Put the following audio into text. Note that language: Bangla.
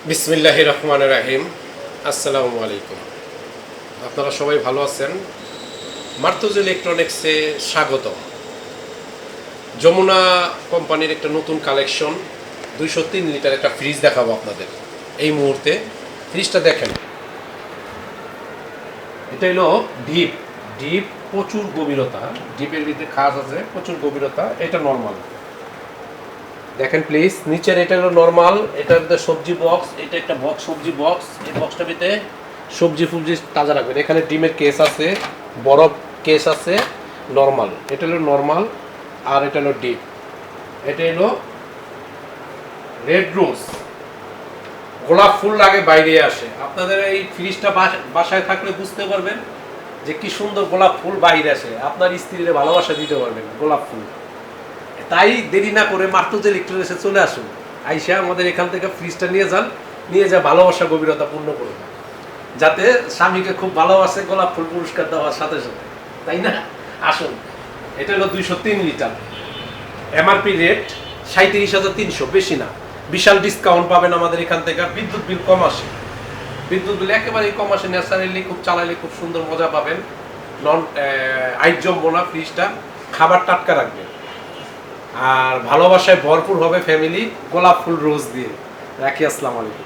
বিসমিল্লাহির রহমানির রহিম। আসসালামু আলাইকুম। আপনারা সবাই ভালো আছেন? মার্তুজ ইলেকট্রনিক্সে স্বাগতম। যমুনা কোম্পানির একটা নতুন কালেকশন 203 লিটার একটা ফ্রিজ দেখাবো আপনাদের এই মুহূর্তে। ফ্রিজটা দেখেন, এটা হলো ডিপ ডিপ প্রচুর গভীরতা, ডিপের ভিতরে খাস আছে, প্রচুর গভীরতা। এটা নর্মাল দেখেন প্লিজ। নিচের এটা হলো নর্মাল, এটার ভিতরে সবজি বক্স, এটা একটা বক্স সবজি বক্স। এই বক্সটার ভিতরে সবজি ফুবজি তাজা রাখবেন। এখানে ডিমের কেস আছে, বরফ কেস আছে, নর্মাল। এটা হলো নর্মাল, আর এটা হলো ডিপ। এটা হলো রেড রোজ, গোলাপ ফুল লাগে বাইরে আসে। আপনাদের এই ফ্রিজটা বাসায় থাকলে বুঝতে পারবেন যে কি সুন্দর গোলাপ ফুল বাইরে আসে। আপনার স্ত্রীর ভালোবাসা দিতে পারবেন গোলাপ ফুল। তাই দেরি না করে মার্তুজ ইলেকট্রনিক্সে চলে আসুন, আইসা আমাদের এখান থেকে ফ্রিজটা নিয়ে যান, নিয়ে যা ভালোবাসা গভীরতা পূর্ণ করুন, যাতে স্বামীকে খুব ভালোবাসে গোলাপ ফুল পুরস্কার দেওয়ার সাথে সাথে, তাই না? আসুন। এটা হলো 203 লিটার, এমআরপি রেট 37,300, বেশি না। বিশাল ডিসকাউন্ট পাবেন আমাদের এখান থেকে। বিদ্যুৎ বিল কম আসে, বিদ্যুৎ বিল একেবারেই কম আসে। ন্যাচারালি খুব চালাইলে খুব সুন্দর মজা পাবেন। নন আইট জমবো না ফ্রিজটা, খাবার টাটকা রাখবে, আর ভালোবাসায় ভরপুর হবে ফ্যামিলি। গোলাপ ফুল রোজ দিয়ে রাখি। আসসালামু আলাইকুম।